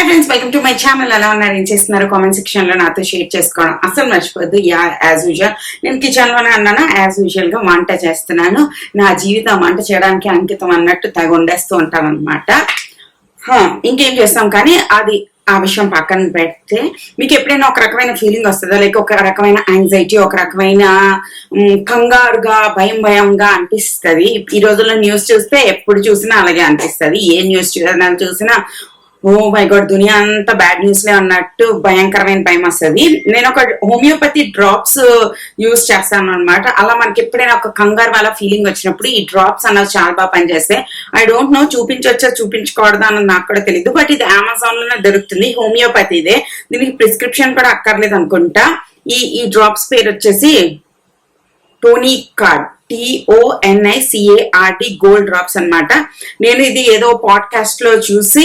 Hi friends, welcome to my channel. ఎలా ఉన్నారు, ఏం చేస్తున్నారు? కామెంట్ సెక్షన్ లో నాతో షేర్ చేసుకోవడం అసలు మర్చిపోద్దు. యాజ్ యూజువల్ నేను కిచెన్ లోనే అన్నాను. యాజ్ యూజువల్ గా వంట చేస్తున్నాను. నా జీవితం వంట చేయడానికి అంకితం అన్నట్టు తెగ వండేస్తూ ఉంటాను అనమాట. ఇంకేం చేస్తాం కానీ అది ఆ విషయం పక్కన పెడితే, మీకు ఎప్పుడైనా ఒక రకమైన ఫీలింగ్ వస్తుందా? లైక్ ఒక రకమైన యాంగ్జైటీ, ఒక రకమైన కంగారుగా, భయంగా అనిపిస్తుంది. ఈ రోజుల్లో న్యూస్ చూస్తే ఎప్పుడు చూసినా అలాగే అనిపిస్తుంది. ఏ న్యూస్ చూసినా ఓ మై గాడ్, దునియా అంతా బ్యాడ్ న్యూస్ లే అన్నట్టు భయంకరమైన భయం వస్తుంది. నేను ఒక హోమియోపతి డ్రాప్స్ యూజ్ చేస్తాను అనమాట. అలా మనకి ఎప్పుడైనా ఒక కంగారు వాళ్ళ ఫీలింగ్ వచ్చినప్పుడు ఈ డ్రాప్స్ అన్నది చాలా బాగా పనిచేస్తాయి. ఐ డోంట్ నో చూపించవచ్చా చూపించకూడదా అన్నది నాకు కూడా తెలియదు, బట్ ఇది అమెజాన్ లోనే దొరుకుతుంది. హోమియోపతి ఇదే, దీనికి ప్రిస్క్రిప్షన్ కూడా అక్కర్లేదు అనుకుంటా. ఈ డ్రాప్స్ పేరు వచ్చేసి టోనికార్డ్, TONICARD గోల్డ్ డ్రాప్స్ అనమాట. నేను ఇది ఏదో పాడ్కాస్ట్ లో చూసి,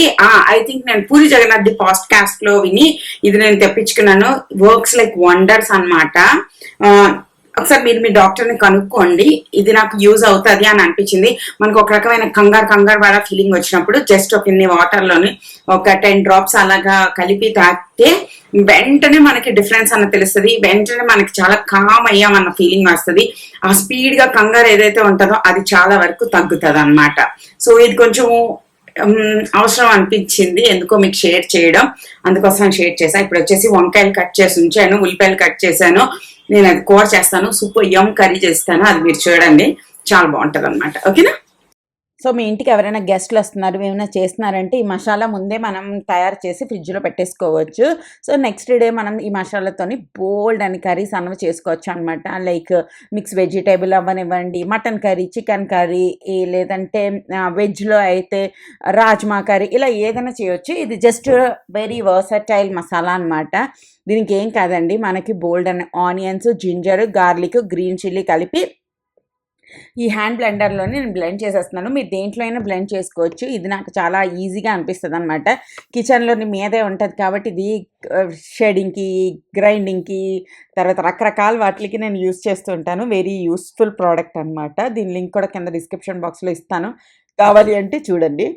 ఐ థింక్ నేను పూరి జగన్నాథ్ ది పాడ్కాస్ట్ లో విని ఇది నేను తెప్పించుకున్నాను. వర్క్స్ లైక్ వండర్స్ అనమాట. ఒకసారి మీరు మీ డాక్టర్ ని కనుక్కోండి, ఇది నాకు యూజ్ అవుతుంది అని అనిపించింది. మనకు ఒక రకమైన కంగారు వాళ్ళ ఫీలింగ్ వచ్చినప్పుడు జస్ట్ ఒక ఇన్ని వాటర్ లోని ఒక 10 డ్రాప్స్ అలాగా కలిపి తాగితే వెంటనే మనకి డిఫరెన్స్ అన్న తెలుస్తుంది. వెంటనే మనకి చాలా కామ్ అయ్యామన్న ఫీలింగ్ వస్తుంది. ఆ స్పీడ్ గా కంగారు ఏదైతే ఉంటుందో అది చాలా వరకు తగ్గుతుంది అనమాట. సో ఇది కొంచెం అవసరం అనిపించింది ఎందుకో మీకు షేర్ చేయడం, అందుకోసం షేర్ చేశాను. ఇప్పుడు వచ్చేసి వంకాయలు కట్ చేసి ఉంచాను, ఉల్లిపాయలు కట్ చేశాను. నేను అది కూర చేస్తాను, సూపర్ యమ్ కర్రీ చేస్తాను, అది మీరు చూడండి, చాలా బాగుంటుంది అనమాట. ఓకేనా? సో మీ ఇంటికి ఎవరైనా గెస్ట్లు వస్తున్నారు, ఏమైనా చేస్తున్నారంటే ఈ మసాలా ముందే మనం తయారు చేసి ఫ్రిడ్జ్లో పెట్టేసుకోవచ్చు. సో నెక్స్ట్ డే మనం ఈ మసాలాతోని బోల్డ్ అని కర్రీస్ అన్నవి చేసుకోవచ్చు అనమాట. లైక్ మిక్స్ వెజిటేబుల్ అవ్వనివ్వండి, మటన్ కర్రీ, చికెన్ కర్రీ, లేదంటే వెజ్లో అయితే రాజ్మా కర్రీ, ఇలా ఏదైనా చేయొచ్చు. ఇది జస్ట్ వెరీ వర్సటైల్ మసాలా అనమాట. దీనికి ఏం కాదండి, మనకి బోల్డ్ అని onions, ginger, garlic, green chilli కలిపి ఈ హ్యాండ్ బ్లెండర్లోనే నేను బ్లెండ్ చేసేస్తున్నాను. మీరు దేంట్లో అయినా బ్లెండ్ చేసుకోవచ్చు. ఇది నాకు చాలా ఈజీగా అనిపిస్తుంది అనమాట. కిచెన్లోని మీదే ఉంటుంది కాబట్టి ఇది షేడింగ్కి, గ్రైండింగ్కి, తర్వాత రకరకాల వాటికి నేను యూస్ చేస్తూ ఉంటాను. వెరీ యూస్ఫుల్ ప్రోడక్ట్ అనమాట. దీని లింక్ కూడా కింద డిస్క్రిప్షన్ బాక్స్లో ఇస్తాను, కావాలి అంటే చూడండి.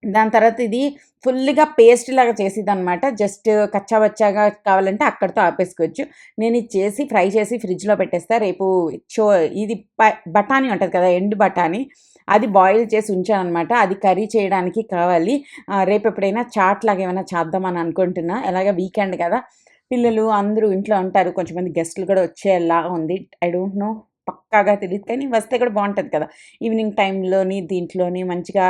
దాని తర్వాత ఇది ఫుల్గా పేస్ట్ లాగా చేసేది అనమాట. జస్ట్ కచ్చాబచ్చాగా కావాలంటే అక్కడితో ఆపేసుకోవచ్చు. నేను ఇది చేసి ఫ్రై చేసి ఫ్రిడ్జ్లో పెట్టేస్తా. రేపు ఇది బఠానీ ఉంటుంది కదా, ఎండు బఠానీ, అది బాయిల్ చేసి ఉంచాను అనమాట. అది కర్రీ చేయడానికి కావాలి. రేపు ఎప్పుడైనా చాట్ లాగా ఏమైనా చేద్దామని అనుకుంటున్నా. ఎలాగ వీకెండ్ కదా, పిల్లలు అందరూ ఇంట్లో ఉంటారు, కొంచెంమంది గెస్టులు కూడా వచ్చేలా ఉంది. ఐ డోంట్ నో, పక్కాగా తెలియదు, కానీ వస్తే కూడా బాగుంటుంది కదా ఈవినింగ్ టైంలోని. దీంట్లోని మంచిగా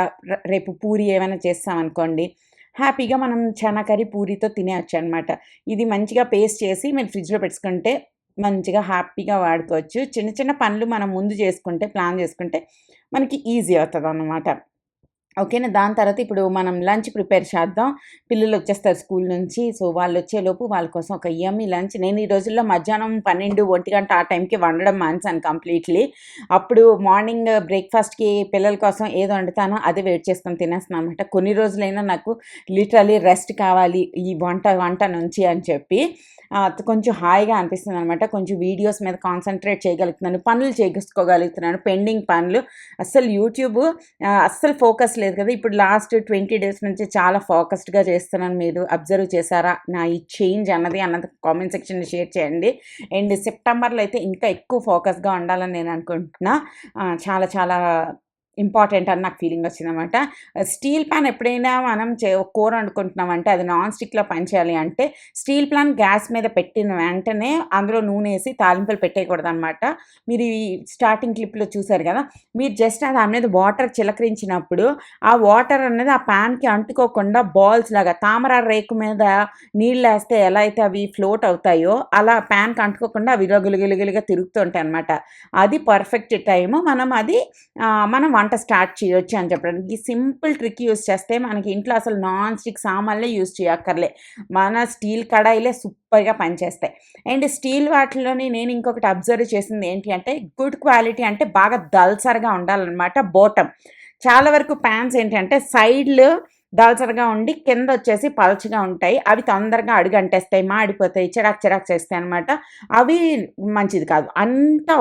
రేపు పూరి ఏమైనా చేస్తామనుకోండి, హ్యాపీగా మనం చనా కర్రీ పూరితో తినేయచ్చు అనమాట. ఇది మంచిగా పేస్ట్ చేసి మీరు ఫ్రిడ్జ్లో పెట్టుకుంటే మంచిగా హ్యాపీగా వాడుకోవచ్చు. చిన్న చిన్న పనులు మనం ముందు చేసుకుంటే, ప్లాన్ చేసుకుంటే మనకి ఈజీ అవుతుంది అన్నమాట. ఓకేనా? దాని తర్వాత ఇప్పుడు మనం లంచ్ ప్రిపేర్ చేద్దాం. పిల్లలు వచ్చేస్తారు స్కూల్ నుంచి. సో వాళ్ళు వచ్చేలోపు వాళ్ళ కోసం ఒక యమ్మీ లంచ్. నేను ఈ రోజుల్లో మధ్యాహ్నం 12, 1 గంట ఆ టైంకి వండడం మానేశాను కంప్లీట్లీ. అప్పుడు మార్నింగ్ బ్రేక్ఫాస్ట్కి పిల్లల కోసం ఏదో వండుతానో అదే వెయిట్ చేసుకొని తినేస్తున్నాను అనమాట. కొన్ని రోజులైనా నాకు లిటరలీ రెస్ట్ కావాలి ఈ వంట నుంచి అని చెప్పి కొంచెం హాయిగా అనిపిస్తుంది అనమాట. కొంచెం వీడియోస్ మీద కాన్సన్ట్రేట్ చేయగలుగుతున్నాను, పనులు చేసుకోగలుగుతున్నాను, పెండింగ్ పనులు. అస్సలు యూట్యూబ్ అస్సలు ఫోకస్ లేదు కదా. ఇప్పుడు లాస్ట్ 20 డేస్ నుంచి చాలా ఫోకస్డ్గా చేస్తున్నాను. మీరు అబ్జర్వ్ చేశారా నా ఈ చేంజ్ అన్నది కామెంట్ సెక్షన్లో షేర్ చేయండి. అండ్ సెప్టెంబర్లో అయితే ఇంకా ఎక్కువ ఫోకస్గా ఉండాలని నేను అనుకుంటున్నా. చాలా చాలా ఇంపార్టెంట్ అని నాకు ఫీలింగ్ వచ్చిందనమాట. స్టీల్ ప్యాన్ ఎప్పుడైనా మనం కూర వండుకుంటున్నామంటే అది నాన్ స్టిక్లో పనిచేయాలి అంటే స్టీల్ ప్యాన్ గ్యాస్ మీద పెట్టిన వెంటనే అందులో నూనె వేసి తాలింపులు పెట్టేయకూడదు అనమాట. మీరు ఈ స్టార్టింగ్ క్లిప్లో చూసారు కదా, మీరు జస్ట్ దాని మీద వాటర్ చిలకరించినప్పుడు ఆ వాటర్ అనేది ఆ ప్యాన్కి అంటుకోకుండా బాల్స్ లాగా, తామర రేకు మీద నీళ్ళు వేస్తే ఎలా అయితే అవి ఫ్లోట్ అవుతాయో అలా ప్యాన్కి అంటుకోకుండా అవి గిలుగిలుగా తిరుగుతుంటాయి అనమాట. అది పర్ఫెక్ట్ టైము మనం వంట స్టార్ట్ చేయొచ్చు అని చెప్పడానికి. సింపుల్ ట్రిక్ యూస్ చేస్తే మనకి ఇంట్లో అసలు నాన్ స్టిక్ సామాన్లే యూస్ చేయక్కర్లే, మన స్టీల్ కడాయిలే సూపర్గా పనిచేస్తాయి. అండ్ స్టీల్ వాటిలోని నేను ఇంకొకటి అబ్జర్వ్ చేసింది ఏంటి అంటే, గుడ్ క్వాలిటీ అంటే బాగా దల్సర్గా ఉండాలన్నమాట. బాటమ్ చాలా వరకు ప్యాన్స్ ఏంటంటే సైడ్లు దళసరిగా ఉండి కింద వచ్చేసి పలచగా ఉంటాయి. అవి తొందరగా అడుగంటేస్తాయి, మాడిపోతాయి, చిరాకు చిరాకు చేస్తాయి అనమాట. అవి మంచిది కాదు. అంతా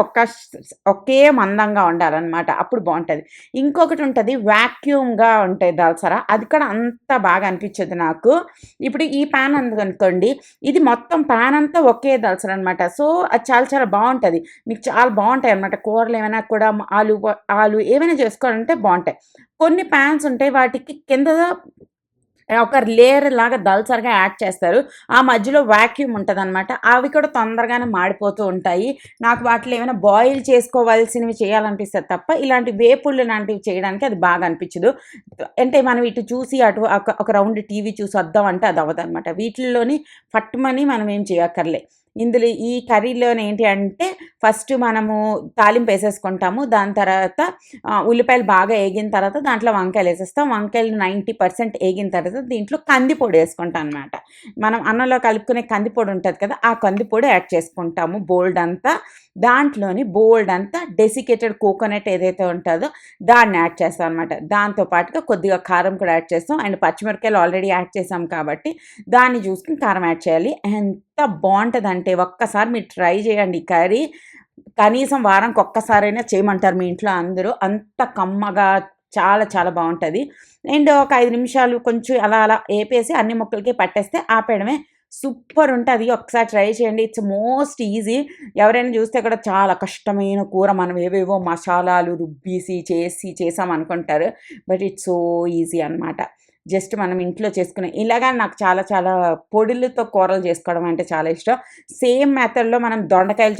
ఒకే మందంగా ఉండాలనమాట. అప్పుడు బావుంటది. ఇంకొకటి ఉంటది వాక్యూమ్‌గా ఉంటాయి దళసర. అది కూడా అంత బాగా అనిపించదు నాకు. ఇప్పుడు ఈ పాన్ ఉందనుకోండి, ఇది మొత్తం పాన్ అంతా ఒకే దళసరనమాట. సో, అది చాలా చాలా బావుంటది. మీకు చాలా బావుంటాయనమాట. కూరలు ఏమైనా కూడా ఆలు ఏమైనా చేసుకోవాలంటే బావుంటాయి. కొన్ని పాన్స్ ఉంటాయి. వాటికి కింద ఒక లేయర్ లాగా దళసరిగా యాడ్ చేస్తారు. ఆ మధ్యలో వాక్యూమ్ ఉంటదనమాట. అవి కూడా తొందరగానే మాడిపోతూ ఉంటాయి. నాకు వాటిలో ఏమైనా బాయిల్ చేసుకోవాల్సినవి చేయాలనిపిస్తది తప్ప, ఇలాంటి వేపుళ్ళు లాంటివి చేయడానికి అది బాగా అనిపించదు. అంటే మనం ఇటు చూసి అటు ఒక రౌండ్ టీవీ చూసి వద్దాం అంటే అది అవ్వదనమాట. వీటిల్లోని ఫట్టుమని మనం ఏం చేయక్కర్లే. ఇందులో ఈ కర్రీలోని ఏంటి అంటే ఫస్ట్ మనము తాలింపేసేసుకుంటాము. దాని తర్వాత ఉల్లిపాయలు బాగా ఏగిన తర్వాత దాంట్లో వంకాయలేసేస్తాం. వంకాయలు 90% ఏగిన తర్వాత దీంట్లో కందిపొడి వేసుకుంటాం అనమాట. మనం అన్నంలో కలుపుకునే కందిపొడి ఉంటది కదా! ఆ కందిపొడి యాడ్ చేసుకుంటాము బోలెడంతా. దాంట్లోని బోలెడంతా డెసికేటెడ్ కోకోనట్ ఏదైతే ఉంటదో దాన్ని యాడ్ చేస్తాం అనమాట. దాంతో పాటుగా కొద్దిగా కారం కూడా యాడ్ చేస్తాం. అండ్ పచ్చిమిరపకాయలు ఆల్రెడీ యాడ్ చేసాం కాబట్టి దాన్ని చూసుకొని కారం యాడ్ చేయాలి. ఎంత బావుంటదంటే ఒక్కసారి మీరు ట్రై చేయండి ఈ కర్రీ. కనీసం వారానికి ఒక్కసారైనా చేయమంటారు మీ ఇంట్లో అందరూ. అంత కమ్మగా చాలా చాలా బావుంటది. అండ్ ఒక 5 నిమిషాలు కొంచెం అలా అలా ఏపేసి అన్ని ముక్కలకి పట్టేస్తే ఆపేయడమే. సూపర్ ఉంటది. ఒకసారి ట్రై చేయండి. It's most easy. ఎవరైనా చూస్తే కూడా చాలా కష్టమైన కూర మనం ఏవేవో మసాలాలు రుబ్బీసి చేసామనుకుంటారు. బట్ ఇట్స్ సో ఈజీ అనమాట. జస్ట్ మనం ఇంట్లో చేసుకునే ఇలాగా నాకు చాలా చాలా పొడులతో కూరలు చేసుకోవడం అంటే చాలా ఇష్టం. సేమ్ మెథడ్‌లో మనం దొండకాయలు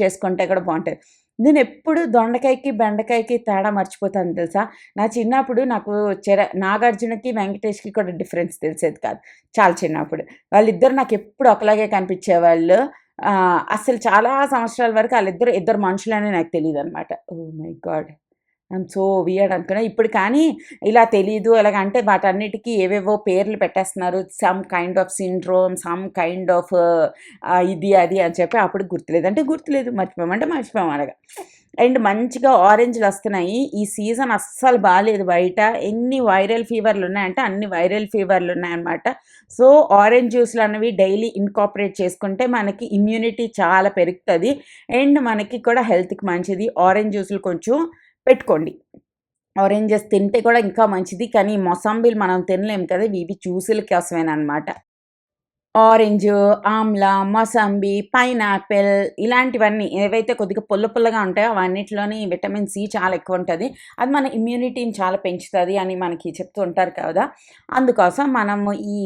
చేసుకుంటే కూడా బావుంటది. నేనెప్పుడు దొండకాయకి, బెండకాయకి తేడా మర్చిపోతాను తెలుసా? నా చిన్నప్పుడు నాకు 'నాగార్జునకి, వెంకటేష్‌కి' కూడా డిఫరెన్స్ తెలిసేది కాదు. చాలా చిన్నప్పుడు. వాళ్ళిద్దరూ నాకెప్పుడు ఒకలాగే కనిపించేవాళ్ళు. అసలు చాలా సంవత్సరాల వరకు ఆళ్ళిద్దరు ఇద్దరు మనుషులనే నాకు తెలీదనమాట. Oh my God! I'm so weird అనుకున్నా. ఇప్పుడు కానీ ఇలా తెలీదు ఎలాగంటే వాటన్నిటికి ఏవేవో పేర్లు పెట్టేస్తున్నారు. Some kind of syndrome, some kind of ఇది, అది అని చెప్పి అప్పుడు గుర్తులేదు. అంటే గుర్తులేదు, మర్చిపోయామంటే మర్చిపోయాం అలాగా. అండ్ మంచిగా ఆరెంజ్‌లొస్తున్నాయి. ఈ సీజన్ అస్సలు బాలేదు బయట. ఎన్ని వైరల్ ఫీవర్‌లున్నాయంటే అన్ని వైరల్ ఫీవర్‌లున్నాయన్నమాట. సో, ఆరెంజ్ జ్యూస్‌లనేవి డైలీ ఇన్‌కార్పొరేట్ చేసుకుంటే మనకి ఇమ్యూనిటీ చాలా పెరుగుతది. అండ్ మనకి కూడా హెల్త్‌కి మంచిది. ఆరెంజ్ జ్యూసులు కొంచెం పెట్టుకోండి. ఆరెంజెస్ తింటే కూడా ఇంకా మంచిది. కానీ మొసంబీలు మనం తినలేము కదా! ఇవి జ్యూసుల కోసమేననమాట. ఆరెంజు, ఆమ్లా, మొసంబి, పైనాపిల్ ఇలాంటివన్నీ ఏవైతే కొద్దిగా పుల్ల పుల్లగా ఉంటాయో అవన్నిటిలోని విటమిన్ సి చాలా ఎక్కువుంటది. అది మన ఇమ్యూనిటీని చాలా పెంచుతది అని మనకి చెప్తూ ఉంటారు కదా! అందుకోసం మనము ఈ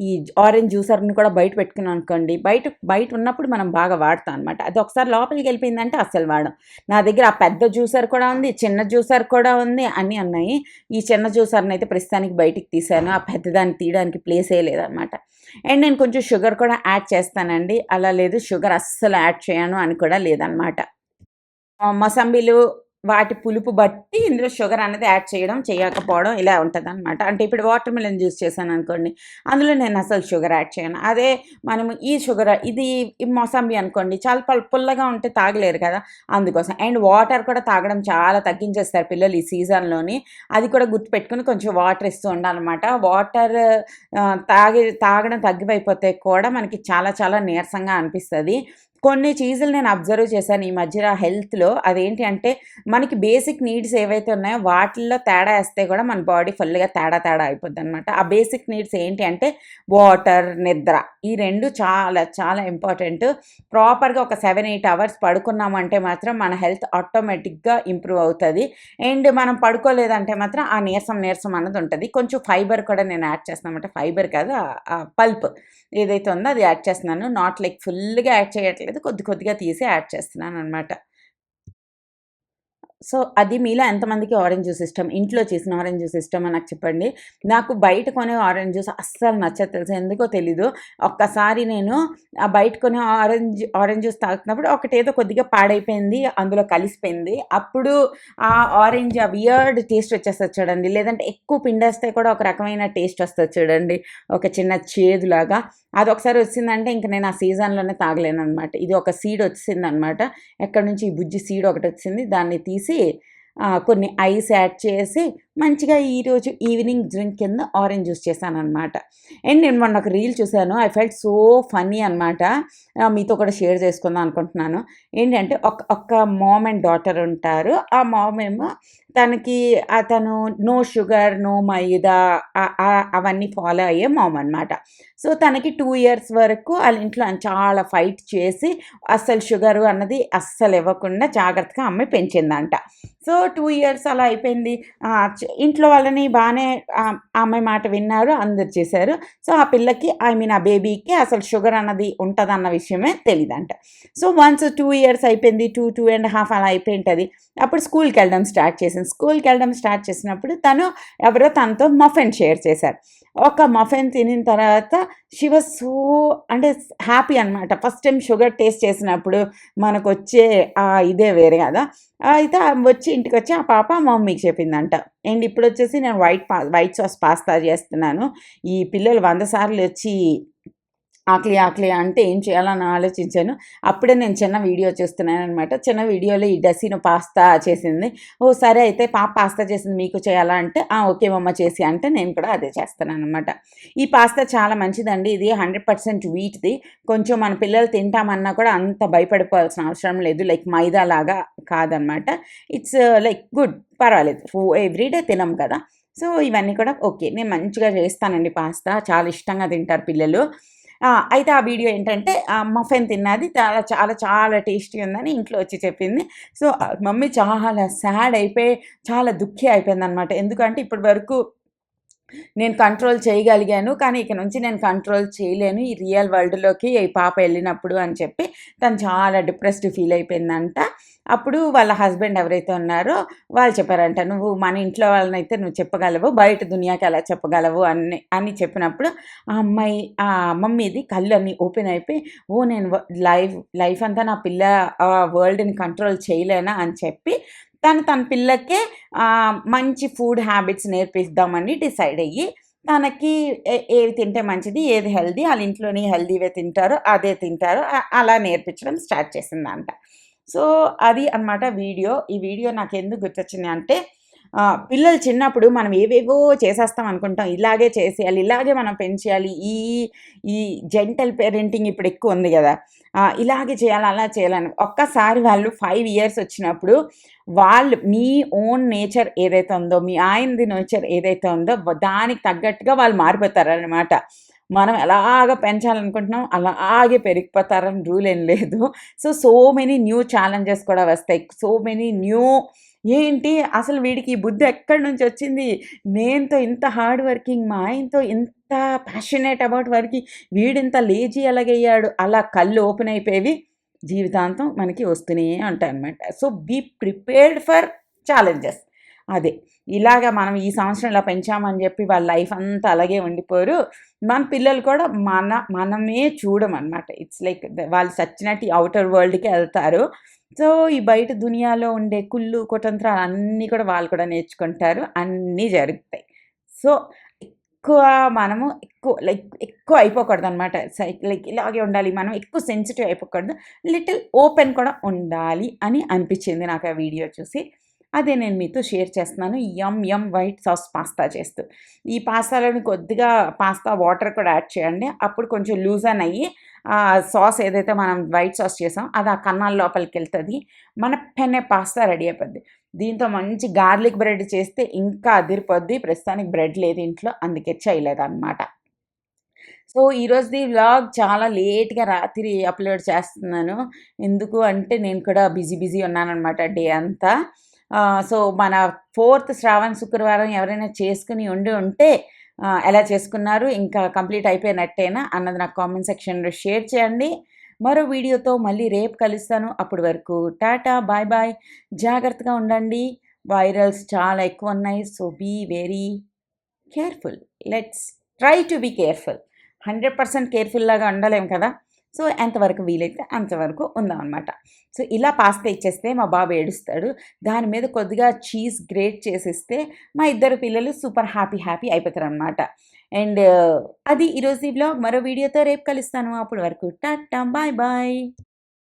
ఈ ఆరెంజ్ జ్యూసర్‌ని కూడా బయట పెట్టుకున్నామనుకోండి, బయటున్నప్పుడు మనం బాగా వాడతాం అనమాట. అది ఒకసారి లోపలికెళ్ళిపోయిందంటే అస్సలు వాడం. నా దగ్గర ఆ పెద్ద జ్యూసర్ కూడా ఉంది, చిన్న జ్యూసర్ కూడా ఉంది, అన్నీ ఉన్నాయి. ఈ చిన్న జ్యూసర్‌నయితే ప్రస్తుతానికి బయటికి తీశాను. ఆ పెద్దదాన్ని తీయడానికి ప్లేసే లేదనమాట. అండ్ నేను కొంచెం షుగర్ కూడా యాడ్ చేస్తానండి. అలా లేదు షుగర్ అస్సలు యాడ్ చేయను అని కూడా లేదనమాట. మోసంబీలు వాటి పులుపు బట్టి ఇందులో షుగర్ అనేది యాడ్ చేయడం, చేయకపోవడం ఇలా ఉంటదనమాట. అంటే ఇప్పుడు వాటర్ మిలన్ జ్యూస్ చేశాననుకోండి, అందులో నేను అసలు షుగర్ యాడ్ చేయను. అదే మనము ఈ మోసంబి అనుకోండి చాలా పుల్లగా ఉంటే తాగలేరు కదా! అందుకోసం. అండ్ వాటర్ కూడా తాగడం చాలా తగ్గించేస్తారు పిల్లలు ఈ సీజన్‌లోని. అది కూడా గుర్తుపెట్టుకొని కొంచెం వాటర్ ఇస్తూ ఉండాలనమాట. వాటర్ తాగడం తగ్గిపోతే కూడా మనకి చాలా చాలా నీరసంగా అనిపిస్తది. కొన్ని చీజులు నేను అబ్జర్వ్ చేశాను ఈ మధ్య హెల్త్‌లో. అదేంటి అంటే మనకి బేసిక్ నీడ్స్ ఏవైతే ఉన్నాయో వాటిల్లో తేడా ఏస్తే కూడా మన బాడీ ఫుల్‌గా తేడా అయిపోద్దనమాట. ఆ బేసిక్ నీడ్స్ ఏంటి అంటే వాటర్, నిద్ర. ఈ 2 చాలా చాలా ఇంపార్టెంట్. ప్రాపర్‌గా ఒక 7, 8 అవర్స్ పడుకున్నామంటే మాత్రం మన హెల్త్ ఆటోమేటిక్‌గా ఇంప్రూవ్ అవుతది. అండ్ మనం పడుకోలేదంటే మాత్రం ఆ నీరసం అన్నది ఉంటది. కొంచెం ఫైబర్ కూడా నేను యాడ్ చేస్తాననమాట. ఫైబర్ కాదు పల్ప్ ఏదైతే ఉందో అది యాడ్ చేస్తున్నాను. నాట్ లైక్ ఫుల్‌గా యాడ్ చేయట్లేదు. కొద్దిగా తీసి యాడ్ చేస్తున్నాననమాట. సో, అది మీలో ఎంతమందికి ఆరెంజ్ జ్యూస్ ఇష్టం? ఇంట్లో చేసిన ఆరెంజ్ జ్యూస్ ఇష్టమా నాకు చెప్పండి. నాకు బయట కొనే ఆరెంజ్ జ్యూస్ అస్సలు నచ్చదు తెలుసా! ఎందుకో తెలీదు. ఒక్కసారి నేను బయట కొనే ఆరెంజ్ జ్యూస్ తాగుతున్నప్పుడు ఒకటేదో కొద్దిగా పాడైపోయింది. అందులో కలిసిపోయింది. అప్పుడు ఆ ఆరెంజ్ వియర్డ్ టేస్ట్ వచ్చేస్తది చూడండి. లేదంటే ఎక్కువ పిండేస్తే కూడా ఒక రకమైన టేస్ట్ వస్తది చూడండి. ఒక చిన్న చేదులాగా. అదొకసారి వచ్చిందంటే ఇంక నేను ఆ సీజన్‌లోనే తాగలేననమాట. ఇది ఒక సీడ్ వచ్చిందనమాట. ఎక్కడి నుంచి ఈ బుజ్జి సీడ్ ఒకటొచ్చింది. దాన్ని తీసి కొన్ని ఐస్ యాడ్ చేసి మంచిగా ఈరోజు ఈవినింగ్ డ్రింక్ కింద ఆరెంజ్ జ్యూస్ చేశాననమాట. అండ్ నేను మొన్న ఒక రీల్ చూశాను. ఐ ఫెల్ట్ సో ఫన్నీ అనమాట. మీతో కూడా షేర్ చేసుకుందాం అనుకుంటున్నాను. ఏంటంటే ఒక్క మామ్ అండ్ డాటర్ ఉంటారు. ఆ మామ్ ఏమో తను నో షుగర్, నో మైదా అవన్నీ ఫాలో అయ్యే మామ్ అనమాట. సో తనకి 2 ఇయర్స్ వరకు వాళ్ళ ఇంట్లో చాలా ఫైట్ చేసి అస్సలు షుగరు అన్నది అస్సలు ఇవ్వకుండా జాగ్రత్తగా అమ్మాయి పెంచిందంట. సో 2 ఇయర్స్ అలా అయిపోయింది. ఇంట్లో వాళ్ళని బాగానే ఆ అమ్మాయి మాట విన్నారు, అందరు చేశారు. సో ఆ పిల్లకి ఆ బేబీకి అసలు షుగర్ అన్నది ఉంటుందన్న విషయమే తెలీదంట. సో వన్స్ 2 ఇయర్స్ అయిపోయింది, 2.5 అలా అయిపోయింటుంది. అప్పుడు స్కూల్కి వెళ్ళడం స్టార్ట్ చేసినప్పుడు ఎవరో తనతో మఫిన్ షేర్ చేశారు. ఒక మఫిన్ తినిన తర్వాత షీ వాజ్ సో అంటే హ్యాపీ అనమాట. ఫస్ట్ టైం షుగర్ టేస్ట్ చేసినప్పుడు మనకొచ్చే ఇదే వేరే కదా. అయితే ఇంటికి వచ్చి ఆ పాప మా మమ్మీకి చెప్పిందంట. అండ్ ఇప్పుడు వచ్చేసి నేను వైట్ సాస్ పాస్తా చేస్తున్నాను. ఈ పిల్లలు 100 సార్లు వచ్చి ఆకలి అంటే ఏం చేయాలని ఆలోచించాను. అప్పుడే నేను చిన్న వీడియో చూస్తున్నాననమాట. చిన్న వీడియోలో ఈ డసినో పాస్తా చేసింది. సరే అయితే పాప పాస్తా చేసింది మీకు చేయాలా అంటే, ఓకే మమ్మ చేసి అంటే నేను కూడా అదే చేస్తున్నాననమాట. ఈ పాస్తా చాలా మంచిదండి. ఇది 100% వీట్‌ది. కొంచెం మన పిల్లలు తింటామన్నా కూడా అంత భయపడిపోవాల్సిన అవసరం లేదు. లైక్ మైదా లాగా కాదనమాట. ఇట్స్ లైక్ గుడ్, పర్వాలేదు. ఎవ్రీడే తినం కదా. సో ఇవన్నీ కూడా ఓకే. నేను మంచిగా చేస్తానండి పాస్తా. చాలా ఇష్టంగా తింటారు పిల్లలు. అయితే ఆ వీడియో ఏంటంటే మఫిన్ తిన్నది చాలా చాలా చాలా టేస్టీ ఉందని ఇంట్లో వచ్చి చెప్పింది. సో మమ్మీ చాలా సాడ్ అయిపోయి చాలా దుఃఖి అయిపోయిందనమాట. ఎందుకంటే ఇప్పటి వరకు నేను కంట్రోల్ చేయగలిగాను, కానీ ఇక నుంచి నేను కంట్రోల్ చేయలేను ఈ రియల్ వరల్డ్‌లోకి ఈ పాప వెళ్ళినప్పుడు అని చెప్పి తను చాలా డిప్రెస్డ్ ఫీల్ అయిపోయిందంట. అప్పుడు వాళ్ళ హస్బెండ్ ఎవరైతే ఉన్నారో వాళ్ళు చెప్పారంట, "నువ్వు మన ఇంట్లో వాళ్ళనైతే నువ్వు చెప్పగలవు, బయట దునియాకి ఎలా చెప్పగలవు" అని చెప్పినప్పుడు ఆ మమ్మీది కళ్ళన్నీ ఓపెన్ అయిపోయి, నేను లైఫ్ అంతా నా పిల్ల వరల్డ్‌ని కంట్రోల్ చేయలేనా అని చెప్పి తన పిల్లకే మంచి ఫుడ్ హ్యాబిట్స్ నేర్పిద్దామని డిసైడ్ అయ్యి తనకి ఏవి తింటే మంచిది, ఏది హెల్దీ, వాళ్ళ ఇంట్లోని హెల్దీవే తింటారో అదే తింటారో అలా నేర్పించడం స్టార్ట్ చేసిందంట. సో అది అనమాట వీడియో. ఈ వీడియో నాకెందుకు గుర్తొచ్చింది అంటే, పిల్లలు చిన్నప్పుడు మనం ఏవేవో చేసేస్తాం అనుకుంటాం. ఇలాగే చేసేయాలి, ఇలాగే మనం పెంచేయాలి. ఈ జెంటల్ పేరెంటింగ్ ఇప్పుడు ఎక్కువ ఉంది కదా. ఇలాగే చేయాలి, అలా చేయాలని. ఒక్కసారి వాళ్ళు 5 ఇయర్స్ వచ్చినప్పుడు మీ ఓన్ నేచర్ ఏదైతే ఉందో, మీ ఆయనది నేచర్ ఏదైతే ఉందో దానికి తగ్గట్టుగా వాళ్ళు మారిపోతారనమాట. మనం ఎలాగ పెంచాలనుకుంటున్నాం అలాగే పెరిగిపోతారని రూల్ ఏం లేదు. సో మెనీ న్యూ ఛాలెంజెస్ కూడా వస్తాయి. సో మెనీ న్యూ ఏంటి అసలు వీడికి ఈ బుద్ధి ఎక్కడి నుంచి వచ్చింది? నేనుతో ఇంత హార్డ్ వర్కింగ్, మా ఆయనతో ఇంత ప్యాషనేట్ అబౌట్ వర్కింగ్, వీడింత లేజీ ఎలాగయ్యాడు? అలా కళ్ళు ఓపెన్ అయిపోయేవి జీవితాంతం మనకి వస్తూనే ఉంటాయన్నమాట. So be prepared for challenges. అదే ఇలాగ మనం ఈ సంవత్సరం ఇలా పెంచామని చెప్పి వాళ్ళ లైఫ్ అంతా అలాగే ఉండిపోరు. మన పిల్లలు కూడా మనమే చూడమన్నమాట. ఇట్స్ లైక్ వాళ్ళు సచ్చినట్టు ఔటర్ వరల్డ్‌కే వెళ్తారు. సో ఈ బయట దునియాలో ఉండే కుళ్ళు, కుతంత్రాలు అన్నీ కూడా వాళ్ళు కూడా నేర్చుకుంటారు. అన్నీ జరుగుతాయి. సో మనము ఎక్కువ అయిపోకూడదనమాట. లైక్ ఇలాగే ఉండాలి. మనం ఎక్కువ సెన్సిటివ్ అయిపోకూడదు. లిటిల్ ఓపెన్ కూడా ఉండాలి అని అనిపించింది నాకు ఆ వీడియో చూసి. అదే నేను మీతో షేర్ చేస్తున్నాను. యమ్ వైట్ సాస్ పాస్తా చేస్తూ. ఈ పాస్తాలోని కొద్దిగా పాస్తా వాటర్ కూడా యాడ్ చేయండి. అప్పుడు కొంచెం లూజన్ అయ్యి సాస్ ఏదైతే మనం వైట్ సాస్ చేసాం అది ఆ కన్నాల లోపలికెళ్తది. మన పెన్నె పాస్తా రెడీ అయిపోద్ది. దీంతో మంచి గార్లిక్ బ్రెడ్ చేస్తే ఇంకా అదిరిపోద్ది. ప్రస్తుతానికి బ్రెడ్ లేదు ఇంట్లో, అందుకే చేయలేదనమాట. సో ఈరోజుది వ్లాగ్ చాలా లేట్‌గా రాత్రి అప్‌లోడ్ చేస్తున్నాను. ఎందుకు అంటే నేను కూడా బిజీ ఉన్నాననమాట డే అంతా. సో మన 4th శ్రావణ శుక్రవారం ఎవరైనా చేసుకుని ఉంటే ఎలా చేసుకున్నారు? ఇంకా కంప్లీట్ అయిపోయినట్టేనా అన్నది నాకు కామెంట్ సెక్షన్‌లో షేర్ చేయండి. మరో వీడియోతో మళ్ళీ రేపు కలుస్తాను. అప్పటి వరకు టాటా, బాయ్. జాగ్రత్తగా ఉండండి. వైరల్స్ చాలా ఎక్కువున్నాయి. So be very careful. Let's try to be careful. 100% కేర్‌ఫుల్‌లాగా ఉండలేం కదా. సో ఎంతవరకు వీలైతే అంతవరకు ఉందామనమాట. సో ఇలా పాస్తా ఇచ్చేస్తే మా బాబు ఏడుస్తాడు. దాని మీద కొద్దిగా చీజ్ గ్రేట్ చేసిస్తే మా ఇద్దరు పిల్లలు సూపర్ హ్యాపీ అయిపోతారనమాట. అండ్ అది ఈరోజు వ్లాగ్. మరో వీడియోతో రేపు కలుస్తాను. అప్పటి వరకు టాటా, బాయ్.